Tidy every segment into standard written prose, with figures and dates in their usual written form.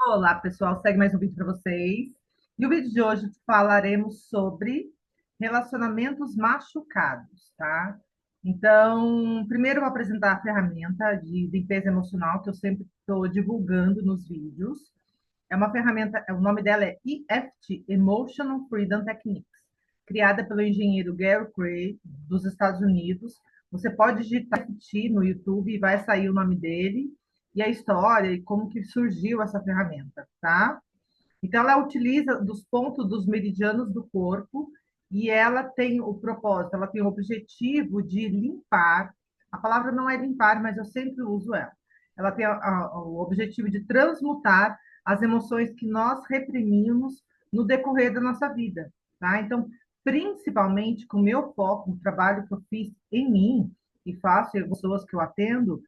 Olá, pessoal. Segue mais um vídeo para vocês. E o vídeo de hoje falaremos sobre relacionamentos machucados, tá? Então, primeiro eu vou apresentar a ferramenta de limpeza emocional que eu sempre estou divulgando nos vídeos. É uma ferramenta, o nome dela é EFT, Emotional Freedom Techniques, criada pelo engenheiro Gary Cray, dos Estados Unidos. Você pode digitar EFT no YouTube e vai sair o nome dele e a história e como que surgiu essa ferramenta, tá? Então, ela utiliza dos pontos dos meridianos do corpo e ela tem o propósito, ela tem o objetivo de limpar. A palavra não é limpar, mas eu sempre uso ela. Ela tem o objetivo de transmutar as emoções que nós reprimimos no decorrer da nossa vida, tá? Então, principalmente com o meu foco, o trabalho que eu fiz em mim e faço, e as pessoas que eu atendo,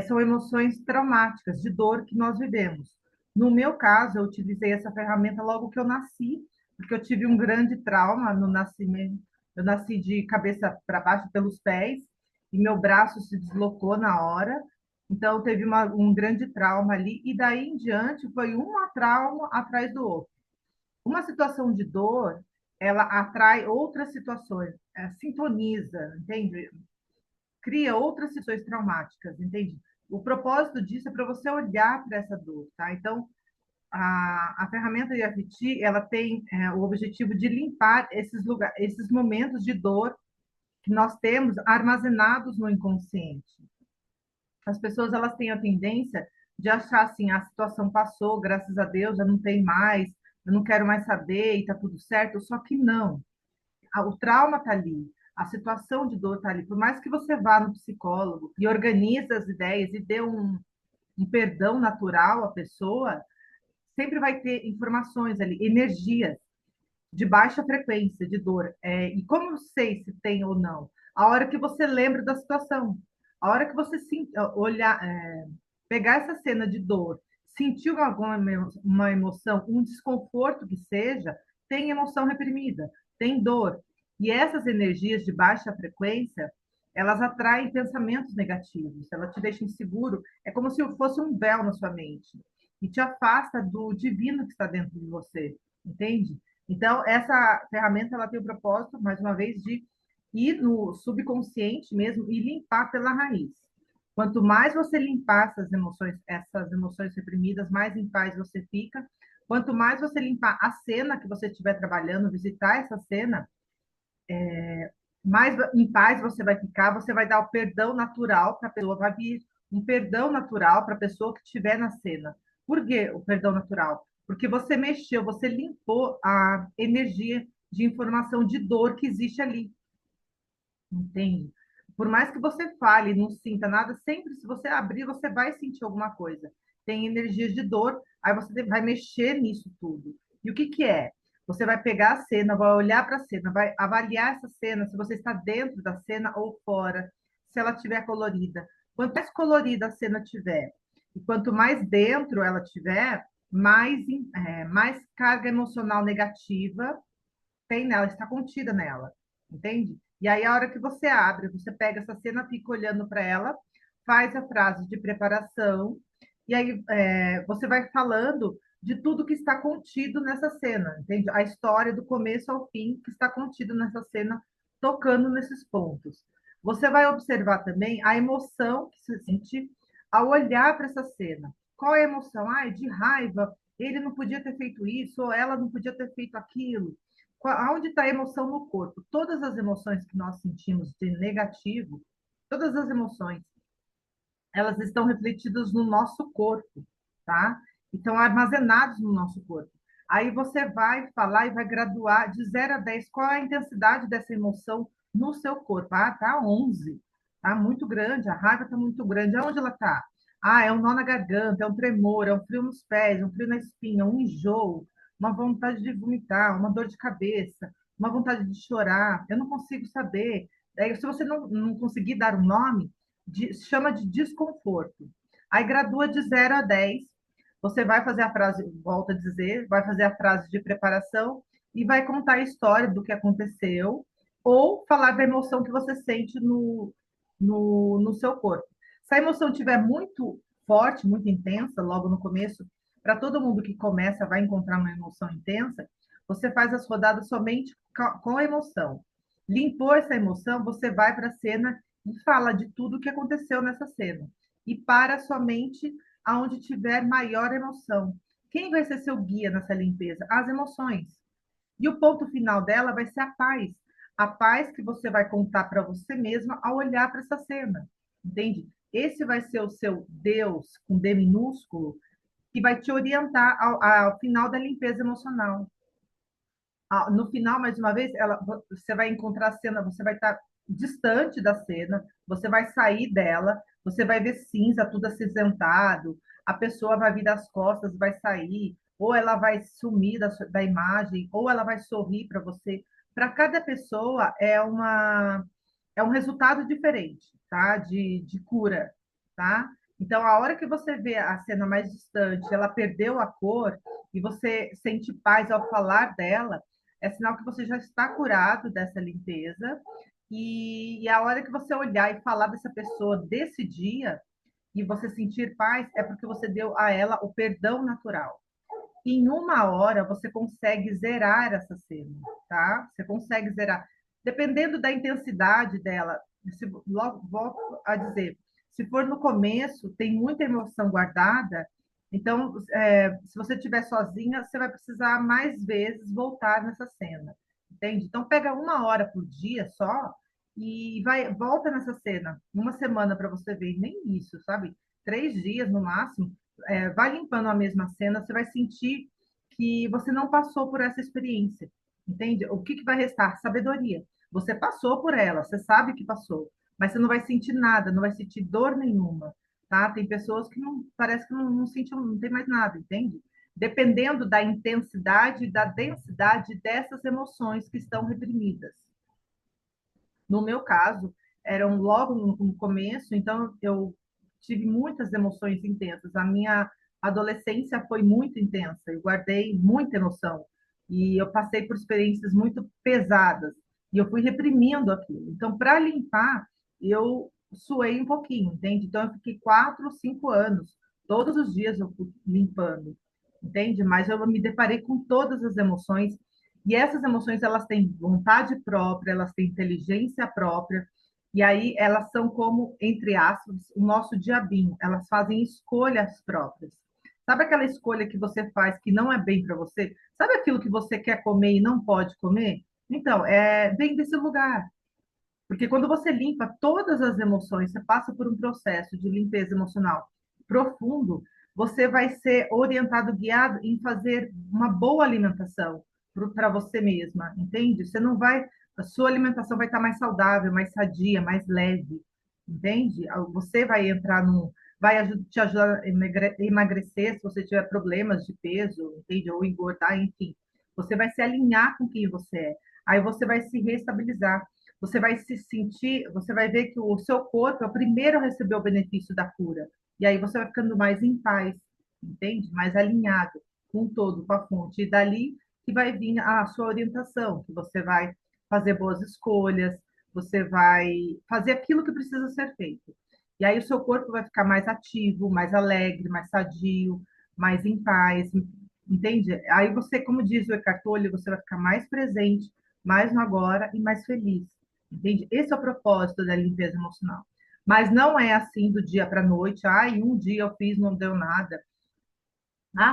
são emoções traumáticas, de dor que nós vivemos. No meu caso, eu utilizei essa ferramenta logo que eu nasci, porque eu tive um grande trauma no nascimento. Eu nasci de cabeça para baixo pelos pés e meu braço se deslocou na hora. Então, teve um grande trauma ali. E daí em diante, foi um trauma atrás do outro. Uma situação de dor, ela atrai outras situações, sintoniza, entende? Cria outras situações traumáticas, entende? O propósito disso é para você olhar para essa dor, tá? Então, a ferramenta EFT, ela tem o objetivo de limpar esses lugares, esses momentos de dor que nós temos armazenados no inconsciente. As pessoas elas têm a tendência de achar assim, a situação passou, graças a Deus, já não tem mais, eu não quero mais saber e está tudo certo, só que não. O trauma está ali, a situação de dor está ali. Por mais que você vá no psicólogo e organize as ideias e dê um perdão natural à pessoa, sempre vai ter informações ali, energias de baixa frequência de dor. E como eu sei se tem ou não? A hora que você lembra da situação, a hora que você olhar, pegar essa cena de dor, sentiu alguma uma emoção, um desconforto que seja, tem emoção reprimida, tem dor. E essas energias de baixa frequência, elas atraem pensamentos negativos, ela te deixa inseguro, é como se fosse um véu na sua mente e te afasta do divino que está dentro de você, entende? Então, essa ferramenta ela tem o propósito, mais uma vez, de ir no subconsciente mesmo e limpar pela raiz. Quanto mais você limpar essas emoções reprimidas, mais em paz você fica. Quanto mais você limpar a cena que você estiver trabalhando, visitar essa cena, mais em paz você vai ficar, você vai dar o perdão natural para a pessoa, vai vir um perdão natural para a pessoa que estiver na cena. Por que o perdão natural? Porque você mexeu, você limpou a energia de informação de dor que existe ali, entende? Por mais que você fale, não sinta nada, sempre se você abrir, você vai sentir alguma coisa. Tem energias de dor, aí você vai mexer nisso tudo. E o que que é? Você vai pegar a cena, vai olhar para a cena, vai avaliar essa cena, se você está dentro da cena ou fora, se ela tiver colorida. Quanto mais colorida a cena tiver, e quanto mais dentro ela tiver, mais carga emocional negativa tem nela, está contida nela, entende? E aí, a hora que você abre, você pega essa cena, fica olhando para ela, faz a frase de preparação, e aí você vai falando de tudo que está contido nessa cena, entende? A história do começo ao fim que está contido nessa cena, tocando nesses pontos. Você vai observar também a emoção que se sente ao olhar para essa cena. Qual é a emoção? Ah, de raiva, ele não podia ter feito isso, ou ela não podia ter feito aquilo. Onde está a emoção no corpo? Todas as emoções que nós sentimos de negativo, todas as emoções, elas estão refletidas no nosso corpo, tá? Estão armazenadas no nosso corpo. Aí você vai falar e vai graduar de 0 a 10 qual é a intensidade dessa emoção no seu corpo. Ah, tá 11. Tá muito grande, a raiva tá muito grande. Aonde ela tá? Ah, é um nó na garganta, é um tremor, é um frio nos pés, um frio na espinha, um enjoo, uma vontade de vomitar, uma dor de cabeça, uma vontade de chorar. Eu não consigo saber. Daí, se você não conseguir dar um nome, chama de desconforto. Aí gradua de 0 a 10. Você vai fazer a frase, volta a dizer, vai fazer a frase de preparação e vai contar a história do que aconteceu ou falar da emoção que você sente no seu corpo. Se a emoção estiver muito forte, muito intensa, logo no começo, para todo mundo que começa, vai encontrar uma emoção intensa, você faz as rodadas somente com a emoção. Limpou essa emoção, você vai para a cena e fala de tudo o que aconteceu nessa cena. E para somente aonde tiver maior emoção. Quem vai ser seu guia nessa limpeza? As emoções. E o ponto final dela vai ser a paz. A paz que você vai contar para você mesma ao olhar para essa cena. Entende? Esse vai ser o seu Deus, com D minúsculo, que vai te orientar ao final da limpeza emocional. No final, mais uma vez, você vai encontrar a cena, você vai estar distante da cena, você vai sair dela, você vai ver cinza, tudo acinzentado, a pessoa vai virar as costas, vai sair, ou ela vai sumir da imagem, ou ela vai sorrir para você. Para cada pessoa é um resultado diferente, tá? De cura, tá? Então, a hora que você vê a cena mais distante, ela perdeu a cor, e você sente paz ao falar dela, é sinal que você já está curado dessa limpeza. E a hora que você olhar e falar dessa pessoa desse dia, e você sentir paz, é porque você deu a ela o perdão natural. Em uma hora, você consegue zerar essa cena, tá? Você consegue zerar. Dependendo da intensidade dela, logo volto a dizer, se for no começo, tem muita emoção guardada, então, se você estiver sozinha, você vai precisar mais vezes voltar nessa cena, entende? Então, pega uma hora por dia só e volta nessa cena, uma semana para você ver, nem isso, sabe? 3 dias no máximo, vai limpando a mesma cena, você vai sentir que você não passou por essa experiência, entende? O que vai restar? Sabedoria. Você passou por ela, você sabe que passou, mas você não vai sentir nada, não vai sentir dor nenhuma, tá? Tem pessoas que não, parece que não sentem, não tem mais nada, entende? Dependendo da intensidade e da densidade dessas emoções que estão reprimidas. No meu caso, eram logo no começo, então eu tive muitas emoções intensas. A minha adolescência foi muito intensa, eu guardei muita emoção e eu passei por experiências muito pesadas e eu fui reprimindo aquilo. Então, para limpar, eu suei um pouquinho, entende? Então, eu fiquei 4, 5 anos, todos os dias eu fui limpando, entende? Mas eu me deparei com todas as emoções e essas emoções, elas têm vontade própria, elas têm inteligência própria, e aí elas são como, entre aspas, o nosso diabinho, elas fazem escolhas próprias. Sabe aquela escolha que você faz que não é bem para você? Sabe aquilo que você quer comer e não pode comer? Então, vem desse lugar. Porque quando você limpa todas as emoções, você passa por um processo de limpeza emocional profundo, você vai ser orientado, guiado em fazer uma boa alimentação para você mesma, entende? Você não vai, a sua alimentação vai estar mais saudável, mais sadia, mais leve, entende? Você vai entrar num, te ajudar a emagrecer se você tiver problemas de peso, entende? Ou engordar, enfim. Você vai se alinhar com quem você é. Aí você vai se reestabilizar, você vai se sentir, você vai ver que o seu corpo é o primeiro a receber o benefício da cura. E aí você vai ficando mais em paz, entende? Mais alinhado com o todo, com a fonte. E dali que vai vir a sua orientação, que você vai fazer boas escolhas, você vai fazer aquilo que precisa ser feito. E aí o seu corpo vai ficar mais ativo, mais alegre, mais sadio, mais em paz, entende? Aí você, como diz o Eckhart Tolle, você vai ficar mais presente, mais no agora e mais feliz. Entende? Esse é o propósito da limpeza emocional. Mas não é assim do dia para a noite. Um dia eu fiz, não deu nada.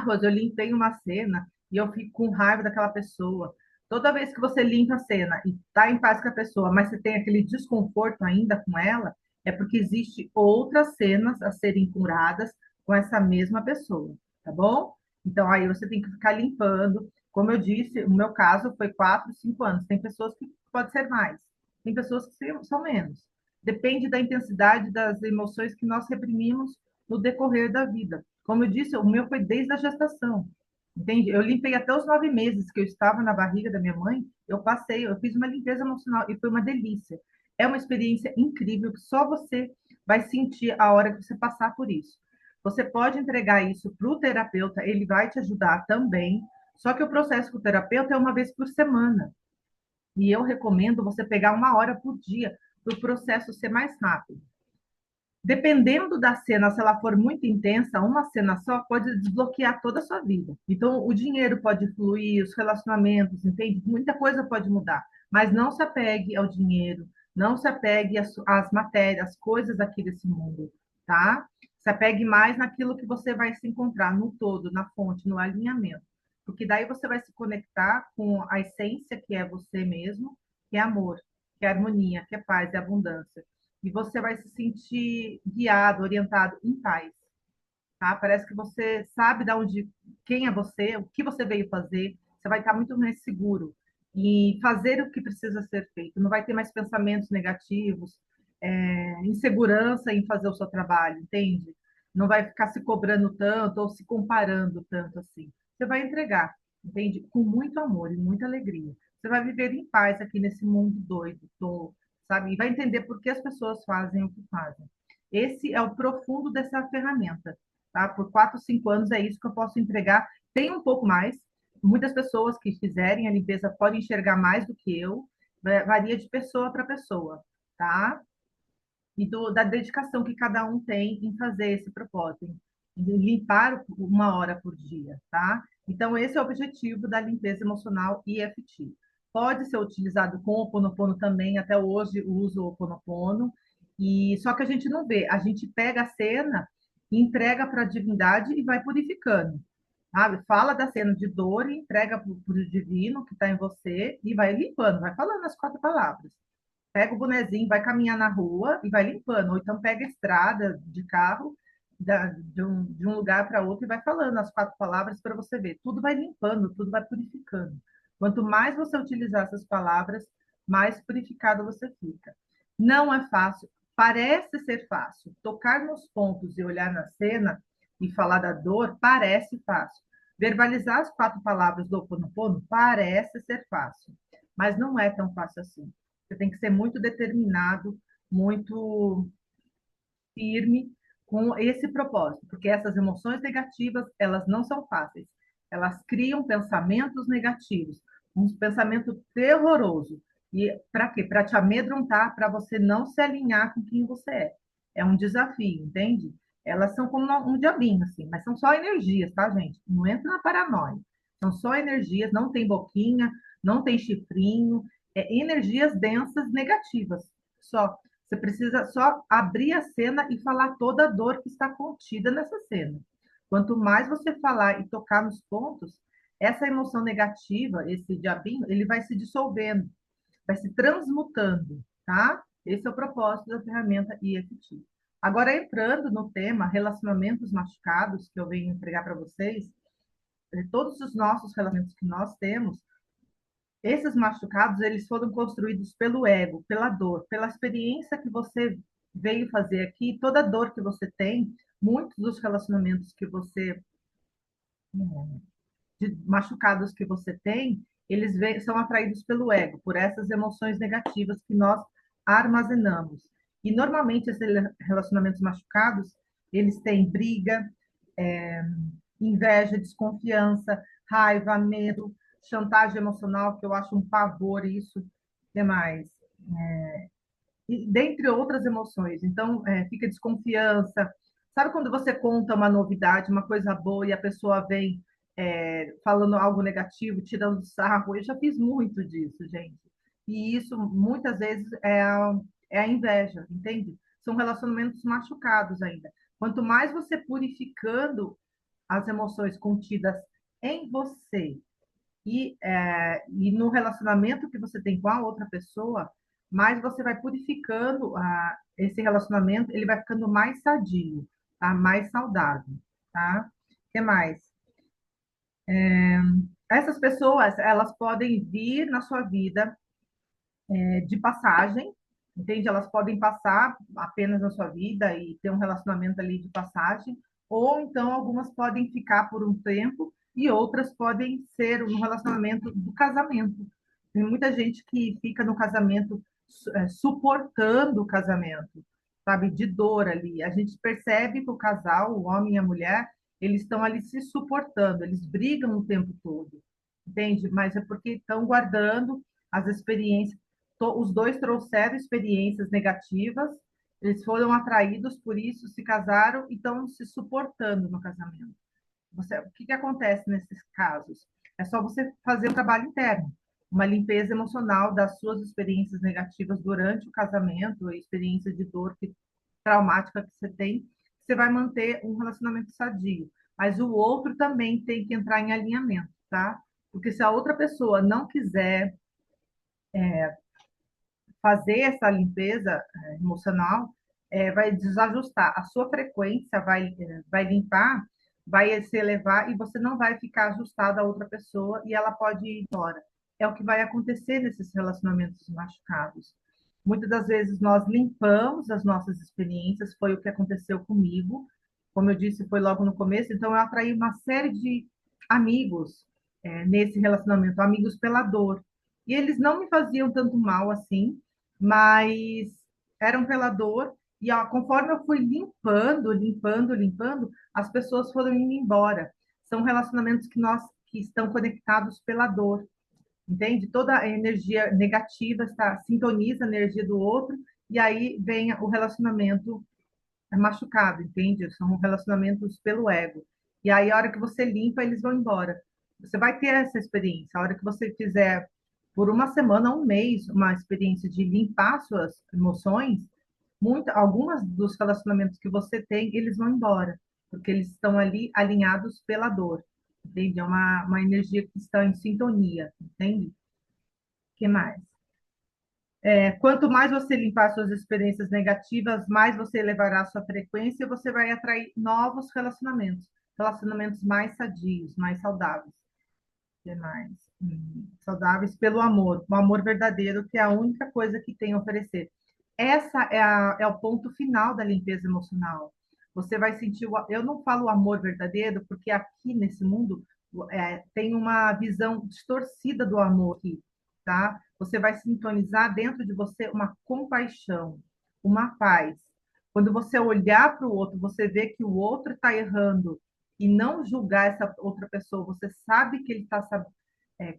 Rose, eu limpei uma cena e eu fico com raiva daquela pessoa. Toda vez que você limpa a cena e está em paz com a pessoa, mas você tem aquele desconforto ainda com ela, é porque existe outras cenas a serem curadas com essa mesma pessoa, tá bom? Então aí você tem que ficar limpando. Como eu disse, o meu caso foi 4, 5 anos. Tem pessoas que pode ser mais, tem pessoas que são menos. Depende da intensidade das emoções que nós reprimimos no decorrer da vida. Como eu disse, o meu foi desde a gestação. Entende? Eu limpei até os 9 meses que eu estava na barriga da minha mãe. Eu fiz uma limpeza emocional e foi uma delícia. É uma experiência incrível que só você vai sentir a hora que você passar por isso. Você pode entregar isso para o terapeuta, ele vai te ajudar também. Só que o processo com o terapeuta é uma vez por semana. E eu recomendo você pegar uma hora por dia para o processo ser mais rápido. Dependendo da cena, se ela for muito intensa, uma cena só pode desbloquear toda a sua vida. Então, o dinheiro pode fluir, os relacionamentos, entende? Muita coisa pode mudar, mas não se apegue ao dinheiro, não se apegue às matérias, às coisas aqui desse mundo, tá? Se apegue mais naquilo que você vai se encontrar no todo, na fonte, no alinhamento. Porque daí você vai se conectar com a essência que é você mesmo, que é amor, que é harmonia, que é paz, é abundância e você vai se sentir guiado, orientado em paz, tá? Parece que você sabe de onde, quem é você, o que você veio fazer, você vai estar muito mais seguro e fazer o que precisa ser feito. Não vai ter mais pensamentos negativos, insegurança em fazer o seu trabalho, entende? Não vai ficar se cobrando tanto ou se comparando tanto assim. Você vai entregar, entende? Com muito amor e muita alegria. Você vai viver em paz aqui nesse mundo doido, sabe? E vai entender por que as pessoas fazem o que fazem. Esse é o profundo dessa ferramenta, tá? Por 4, 5 anos é isso que eu posso entregar. Tem um pouco mais. Muitas pessoas que fizerem a limpeza podem enxergar mais do que eu. Varia de pessoa para pessoa, tá? E da dedicação que cada um tem em fazer esse propósito, em limpar 1 hora por dia, tá? Então, esse é o objetivo da limpeza emocional EFT. Pode ser utilizado com o Ho Oponopono também, até hoje uso o Ho Oponopono, e só que a gente não vê, a gente pega a cena, entrega para a divindade e vai purificando. Sabe? Fala da cena de dor e entrega para o divino que está em você e vai limpando, vai falando as 4 palavras. Pega o bonezinho, vai caminhar na rua e vai limpando. Ou então pega a estrada de carro de um lugar para outro e vai falando as 4 palavras para você ver. Tudo vai limpando, tudo vai purificando. Quanto mais você utilizar essas palavras, mais purificado você fica. Não é fácil, parece ser fácil. Tocar nos pontos e olhar na cena e falar da dor parece fácil. Verbalizar as 4 palavras do Ho Oponopono parece ser fácil, mas não é tão fácil assim. Você tem que ser muito determinado, muito firme com esse propósito, porque essas emoções negativas, elas não são fáceis. Elas criam pensamentos negativos, um pensamento terroroso. E para quê? Para te amedrontar, para você não se alinhar com quem você é. É um desafio, entende? Elas são como um diabinho, assim, mas são só energias, tá, gente? Não entra na paranoia. São só energias, não tem boquinha, não tem chifrinho, energias densas negativas, só. Você precisa só abrir a cena e falar toda a dor que está contida nessa cena. Quanto mais você falar e tocar nos pontos, essa emoção negativa, esse diabinho, ele vai se dissolvendo, vai se transmutando, tá? Esse é o propósito da ferramenta EFT. Agora, entrando no tema relacionamentos machucados, que eu venho entregar para vocês, todos os nossos relacionamentos que nós temos, esses machucados, eles foram construídos pelo ego, pela dor, pela experiência que você veio fazer aqui, toda a dor que você tem, muitos dos relacionamentos que você, de machucados que você tem, são atraídos pelo ego, por essas emoções negativas que nós armazenamos. E normalmente esses relacionamentos machucados, eles têm briga, inveja, desconfiança, raiva, medo, chantagem emocional, que eu acho um pavor isso, demais. E, dentre outras emoções. Então, fica desconfiança. Sabe quando você conta uma novidade, uma coisa boa, e a pessoa vem falando algo negativo, tirando sarro? Eu já fiz muito disso, gente. E isso, muitas vezes, é a inveja, entende? São relacionamentos machucados ainda. Quanto mais você purificando as emoções contidas em você e no relacionamento que você tem com a outra pessoa, mais você vai purificando esse relacionamento, ele vai ficando mais sadio, tá? Mais saudável, tá? O que mais? Essas pessoas, elas podem vir na sua vida de passagem, entende? Elas podem passar apenas na sua vida e ter um relacionamento ali de passagem, ou então algumas podem ficar por um tempo e outras podem ser um relacionamento do casamento. Tem muita gente que fica no casamento suportando o casamento, sabe, de dor ali. A gente percebe que o casal, o homem e a mulher, eles estão ali se suportando, eles brigam o tempo todo, entende? Mas é porque estão guardando as experiências, os dois trouxeram experiências negativas Eles foram atraídos por isso, se casaram e estão se suportando no casamento. O que acontece nesses casos? É só você fazer um trabalho interno, uma limpeza emocional das suas experiências negativas durante o casamento, a experiência de dor traumática que você tem, você vai manter um relacionamento sadio. Mas o outro também tem que entrar em alinhamento, tá? Porque se a outra pessoa não quiser fazer essa limpeza emocional, vai desajustar. A sua frequência vai limpar, vai se elevar e você não vai ficar ajustado a outra pessoa e ela pode ir embora. É o que vai acontecer nesses relacionamentos machucados. Muitas das vezes nós limpamos as nossas experiências, foi o que aconteceu comigo. Como eu disse, foi logo no começo, então eu atraí uma série de amigos nesse relacionamento, amigos pela dor. E eles não me faziam tanto mal assim, mas era um pelador, e ó, conforme eu fui limpando, as pessoas foram indo embora. São relacionamentos que estão conectados pela dor, entende? Toda a energia negativa sintoniza a energia do outro, e aí vem o relacionamento machucado, entende? São relacionamentos pelo ego. E aí, a hora que você limpa, eles vão embora. Você vai ter essa experiência. A hora que você fizer por uma semana, um mês, uma experiência de limpar suas emoções, algumas dos relacionamentos que você tem, eles vão embora, porque eles estão ali alinhados pela dor, entende? É uma energia que está em sintonia, entende? O que mais? Quanto mais você limpar suas experiências negativas, mais você elevará a sua frequência e você vai atrair novos relacionamentos, relacionamentos mais sadios, mais saudáveis. Que mais? Saudáveis pelo amor, o amor verdadeiro, que é a única coisa que tem a oferecer. Essa é o ponto final da limpeza emocional. Você vai sentir, eu não falo amor verdadeiro, porque aqui nesse mundo tem uma visão distorcida do amor aqui, tá? Você vai sintonizar dentro de você uma compaixão, uma paz. Quando você olhar para o outro, você vê que o outro está errando e não julgar essa outra pessoa, você sabe que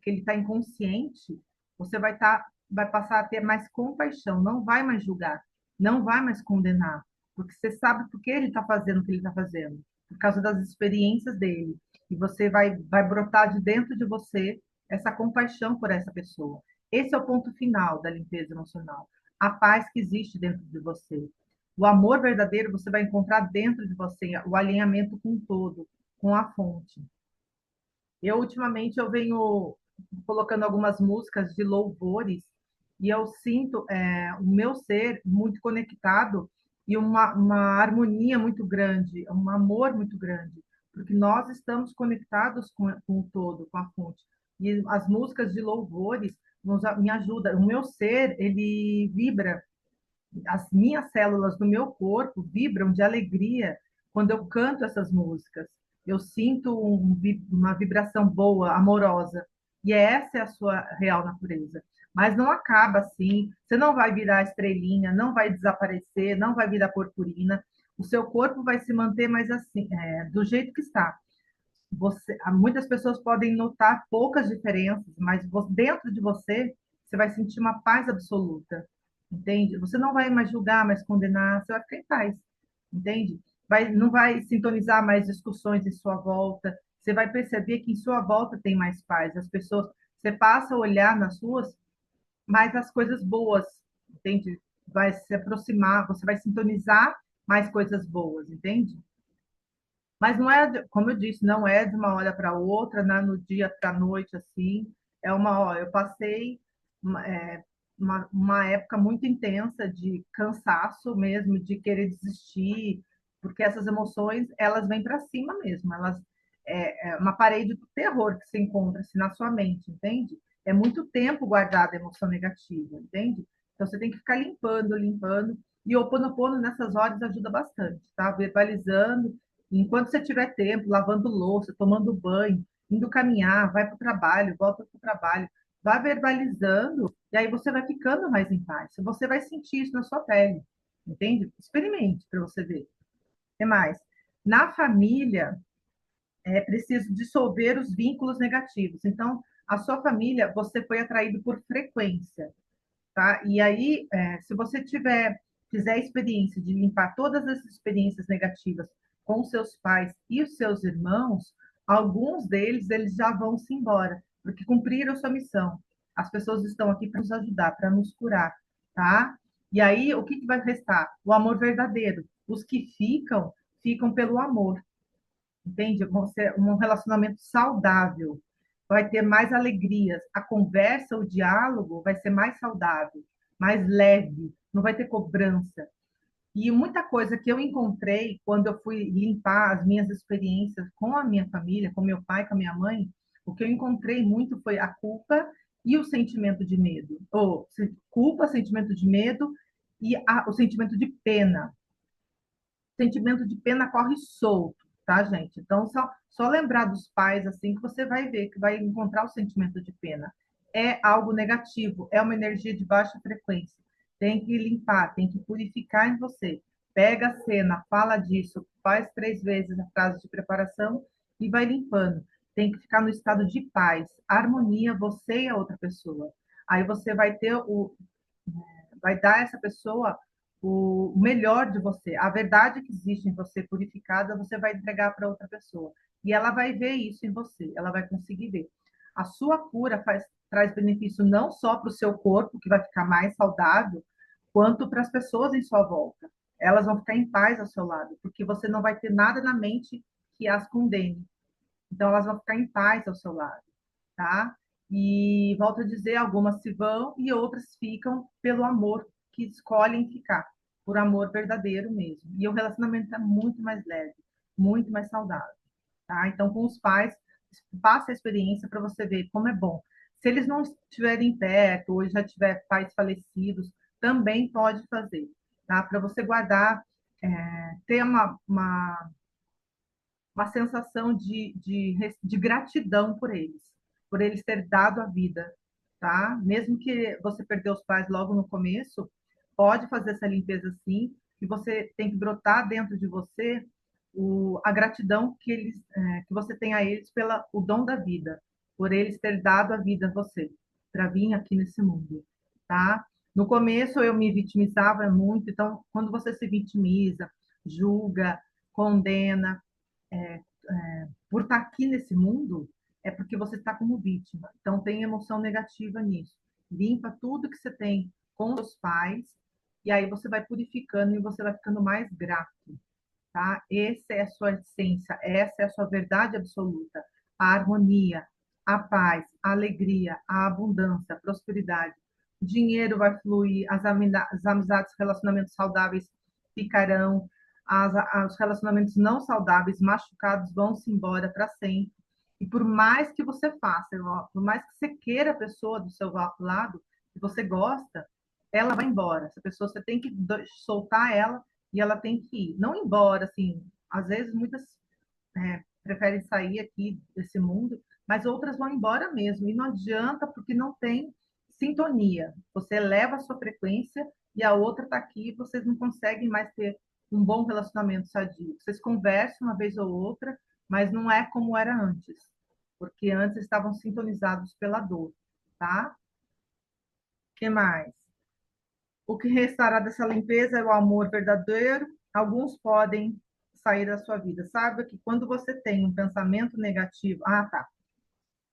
que ele está inconsciente, você vai passar a ter mais compaixão, não vai mais julgar, não vai mais condenar, porque você sabe por que ele está fazendo o que ele está fazendo, por causa das experiências dele. E você vai brotar de dentro de você essa compaixão por essa pessoa. Esse é o ponto final da limpeza emocional. A paz que existe dentro de você. O amor verdadeiro você vai encontrar dentro de você, o alinhamento com o todo, com a fonte. Ultimamente, eu venho colocando algumas músicas de louvores e eu sinto o meu ser muito conectado e uma harmonia muito grande, um amor muito grande, porque nós estamos conectados com o todo, com a fonte. E as músicas de louvores me ajudam. O meu ser, ele vibra, as minhas células do meu corpo vibram de alegria quando eu canto essas músicas. Eu sinto uma vibração boa, amorosa. E essa é a sua real natureza. Mas não acaba assim. Você não vai virar estrelinha, não vai desaparecer, não vai virar purpurina. O seu corpo vai se manter mais assim, do jeito que está. Muitas pessoas podem notar poucas diferenças, mas dentro de você, você vai sentir uma paz absoluta, entende? Você não vai mais julgar, mais condenar, você vai ficar em paz, entende? Não vai sintonizar mais discussões em sua volta, você vai perceber que em sua volta tem mais paz, as pessoas, você passa a olhar nas suas mais as coisas boas, entende? Vai se aproximar, você vai sintonizar mais coisas boas, entende? Mas não é, como eu disse, não é de uma hora para outra, né, no dia para a noite, assim. Eu passei uma época muito intensa de cansaço mesmo, de querer desistir, porque essas emoções, elas vêm para cima mesmo, é uma parede do terror que se encontra assim, na sua mente, entende? É muito tempo guardada a emoção negativa, entende? Então você tem que ficar limpando, e o Ho Oponopono nessas horas ajuda bastante, tá? Verbalizando, enquanto você tiver tempo, lavando louça, tomando banho, indo caminhar, vai para o trabalho, volta para o trabalho, vá verbalizando, e aí você vai ficando mais em paz. Você vai sentir isso na sua pele, entende? Experimente para você ver. O que mais? Na família, é preciso dissolver os vínculos negativos. Então, a sua família, você foi atraído por frequência, tá? E aí, se você tiver fizer a experiência de limpar todas as experiências negativas com seus pais e os seus irmãos, alguns deles, eles já vão se embora, porque cumpriram sua missão. As pessoas estão aqui para nos ajudar, para nos curar, tá? E aí, o que que vai restar? O amor verdadeiro. Os que ficam, ficam pelo amor, entende? Vão ser um relacionamento saudável, vai ter mais alegrias. A conversa, o diálogo vai ser mais saudável, mais leve, não vai ter cobrança. E muita coisa que eu encontrei quando eu fui limpar as minhas experiências com a minha família, com meu pai, com a minha mãe, o que eu encontrei muito foi a culpa e o sentimento de medo. Ou culpa, sentimento de medo e o sentimento de pena. O sentimento de pena corre solto, tá, gente? Então, só lembrar dos pais assim que você vai ver que vai encontrar o sentimento de pena. É algo negativo, é uma energia de baixa frequência. Tem que limpar, tem que purificar em você. Pega a cena, fala disso, faz 3 vezes a frase de preparação e vai limpando. Tem que ficar no estado de paz, harmonia, você e a outra pessoa. Aí você vai dar a essa pessoa o melhor de você. A verdade que existe em você purificada, você vai entregar para outra pessoa. E ela vai ver isso em você, ela vai conseguir ver. A sua cura traz benefício não só para o seu corpo, que vai ficar mais saudável, quanto para as pessoas em sua volta. Elas vão ficar em paz ao seu lado, porque você não vai ter nada na mente que as condene. Então, elas vão ficar em paz ao seu lado, tá? E volto a dizer, algumas se vão e outras ficam pelo amor que escolhem ficar, por amor verdadeiro mesmo. E o relacionamento é muito mais leve, muito mais saudável, tá? Então, com os pais, passa a experiência para você ver como é bom. Se eles não estiverem perto ou já tiver pais falecidos, também pode fazer, tá? Para você guardar, ter uma sensação de gratidão por eles ter dado a vida, tá? Mesmo que você perdeu os pais logo no começo, pode fazer essa limpeza sim, e você tem que brotar dentro de você a gratidão que você tem a eles pela o dom da vida, por eles ter dado a vida a você, para vir aqui nesse mundo, tá? No começo eu me vitimizava muito, então quando você se vitimiza, julga, condena, é, por estar aqui nesse mundo, é porque você está como vítima. Então, tem emoção negativa nisso. Limpa tudo que você tem com os pais, e aí você vai purificando e você vai ficando mais grato, tá? Essa é a sua essência, essa é a sua verdade absoluta. A harmonia, a paz, a alegria, a abundância, a prosperidade. O dinheiro vai fluir, as amizades, relacionamentos saudáveis ficarão, os relacionamentos não saudáveis, machucados, vão se embora para sempre. E por mais que você faça, por mais que você queira a pessoa do seu lado, que você gosta, ela vai embora. Essa pessoa, você tem que soltar ela e ela tem que ir. Não embora, assim, às vezes muitas preferem sair aqui desse mundo, mas outras vão embora mesmo. E não adianta, porque não tem sintonia. Você eleva a sua frequência e a outra está aqui e vocês não conseguem mais ter um bom relacionamento sadio. Vocês conversam uma vez ou outra, mas não é como era antes, porque antes estavam sintonizados pela dor, tá? O que mais? O que restará dessa limpeza é o amor verdadeiro. Alguns podem sair da sua vida. Saiba que quando você tem um pensamento negativo, tá.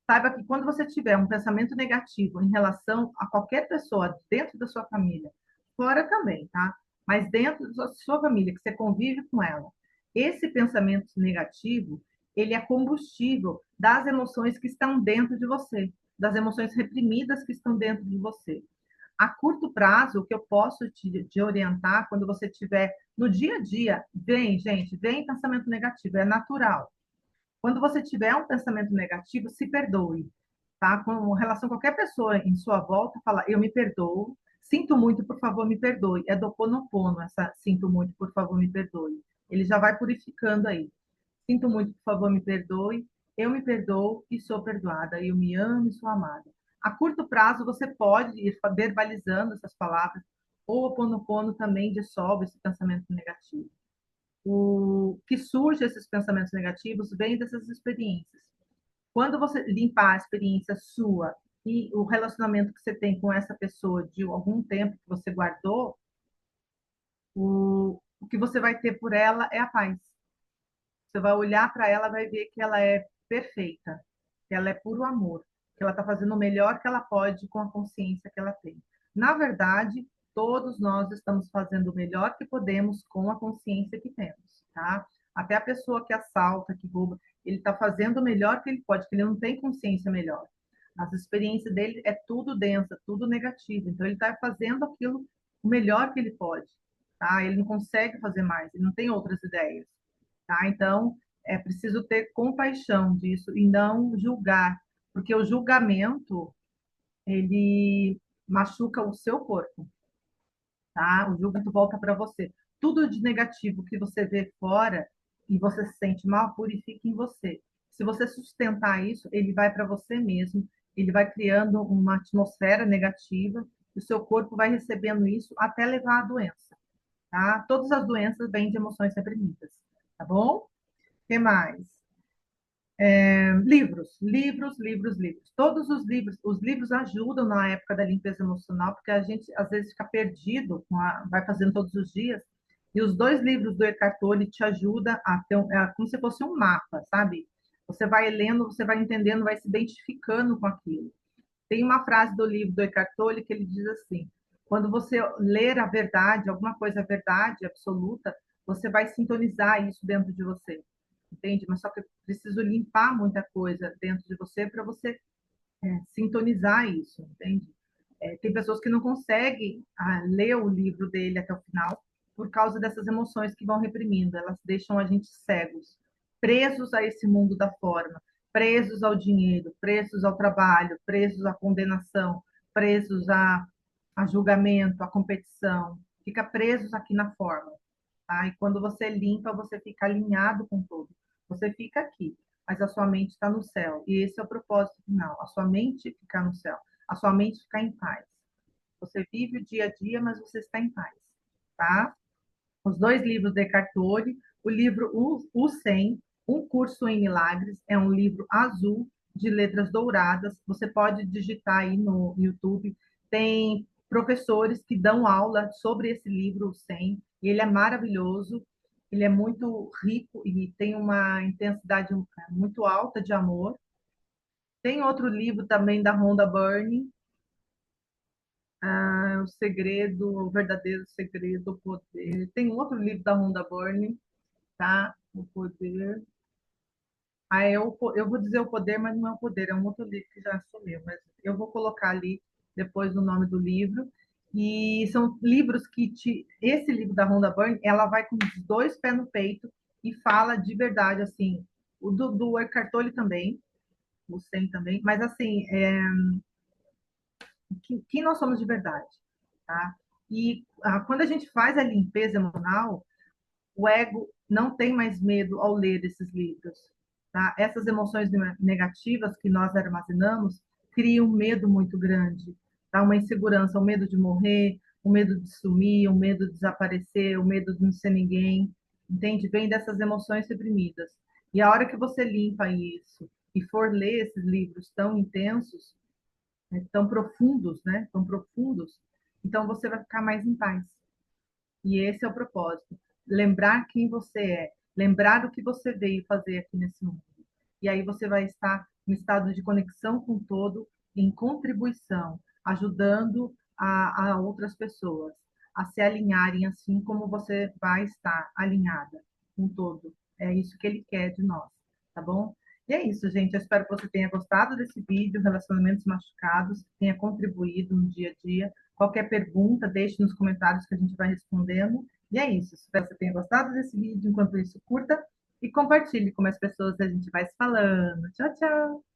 Saiba que quando você tiver um pensamento negativo em relação a qualquer pessoa dentro da sua família, fora também, tá? Mas dentro da sua família, que você convive com ela, esse pensamento negativo, ele é combustível das emoções que estão dentro de você, das emoções reprimidas que estão dentro de você. A curto prazo, o que eu posso te orientar quando você tiver no dia a dia, vem, gente, vem pensamento negativo, é natural. Quando você tiver um pensamento negativo, se perdoe, tá? Com relação a qualquer pessoa em sua volta, fala, eu me perdoo, sinto muito, por favor, me perdoe. É do Ho'oponopono, essa sinto muito, por favor, me perdoe. Ele já vai purificando aí. Sinto muito, por favor, me perdoe. Eu me perdoo e sou perdoada. Eu me amo e sou amada. A curto prazo, você pode ir verbalizando essas palavras. Ou o Ho'oponopono também dissolve esse pensamento negativo. O que surge esses pensamentos negativos vem dessas experiências. Quando você limpar a experiência sua e o relacionamento que você tem com essa pessoa de algum tempo que você guardou, o que você vai ter por ela é a paz. Você vai olhar para ela, vai ver que ela é perfeita, que ela é puro amor, que ela está fazendo o melhor que ela pode com a consciência que ela tem. Na verdade, todos nós estamos fazendo o melhor que podemos com a consciência que temos, tá? Até a pessoa que assalta, que rouba, ele está fazendo o melhor que ele pode, porque ele não tem consciência melhor. As experiências dele é tudo densa, tudo negativo. Então, ele está fazendo aquilo o melhor que ele pode, tá? Ele não consegue fazer mais, ele não tem outras ideias. Tá? Então, é preciso ter compaixão disso e não julgar, porque o julgamento, ele machuca o seu corpo, tá? O julgamento volta para você. Tudo de negativo que você vê fora e você se sente mal, purifica em você. Se você sustentar isso, ele vai para você mesmo, ele vai criando uma atmosfera negativa, e o seu corpo vai recebendo isso até levar à doença, tá? Todas as doenças vêm de emoções reprimidas, tá bom? O que mais? Livros. Todos os livros ajudam na época da limpeza emocional, porque a gente às vezes fica perdido, vai fazendo todos os dias. E os dois livros do Eckhart Tolle te ajudam a ter como se fosse um mapa, sabe? Você vai lendo, você vai entendendo, vai se identificando com aquilo. Tem uma frase do livro do Eckhart Tolle que ele diz assim: quando você ler a verdade, alguma coisa é verdade absoluta, você vai sintonizar isso dentro de você, entende? Mas só que eu preciso limpar muita coisa dentro de você para você sintonizar isso, entende? Tem pessoas que não conseguem ler o livro dele até o final por causa dessas emoções que vão reprimindo. Elas deixam a gente cegos, presos a esse mundo da forma, presos ao dinheiro, presos ao trabalho, presos à condenação, presos a julgamento, à competição. Fica presos aqui na forma. Tá? E quando você limpa, você fica alinhado com tudo. Você fica aqui, mas a sua mente está no céu. E esse é o propósito final: a sua mente ficar no céu, a sua mente ficar em paz. Você vive o dia a dia, mas você está em paz, tá? Os dois livros de Eckhart Tolle, o livro O 100, Um Curso em Milagres, é um livro azul de letras douradas. Você pode digitar aí no YouTube. Tem professores que dão aula sobre esse livro, o 100, e ele é maravilhoso. Ele é muito rico e tem uma intensidade muito alta de amor. Tem outro livro também da Rhonda Byrne, O Segredo, o Verdadeiro Segredo, o Poder. Tem um outro livro da Rhonda Byrne, tá? O Poder. Eu vou dizer o poder, mas não é o poder, é um outro livro que já sumiu, mas eu vou colocar ali depois o nome do livro. E são livros que esse livro da Rhonda Byrne, ela vai com os dois pés no peito e fala de verdade, assim, o do Eckhart Tolle também, o 100 também, mas assim, quem nós somos de verdade, tá? E quando a gente faz a limpeza emocional, o ego não tem mais medo ao ler esses livros, tá? Essas emoções negativas que nós armazenamos criam um medo muito grande, tá? Uma insegurança, o medo de morrer, o medo de sumir, o medo de desaparecer, o medo de não ser ninguém, entende? Vem dessas emoções reprimidas. E a hora que você limpa isso e for ler esses livros tão intensos, tão profundos, né? Tão profundos, então você vai ficar mais em paz. E esse é o propósito. Lembrar quem você é, lembrar o que você veio fazer aqui nesse mundo. E aí você vai estar em estado de conexão com o todo, em contribuição, ajudando a outras pessoas a se alinharem assim como você vai estar alinhada com o todo. É isso que ele quer de nós, tá bom? E é isso, gente. Eu espero que você tenha gostado desse vídeo, Relacionamentos Machucados, tenha contribuído no dia a dia. Qualquer pergunta, deixe nos comentários que a gente vai respondendo. E é isso. Espero que você tenha gostado desse vídeo. Enquanto isso, curta e compartilhe com mais pessoas. A gente vai se falando. Tchau, tchau!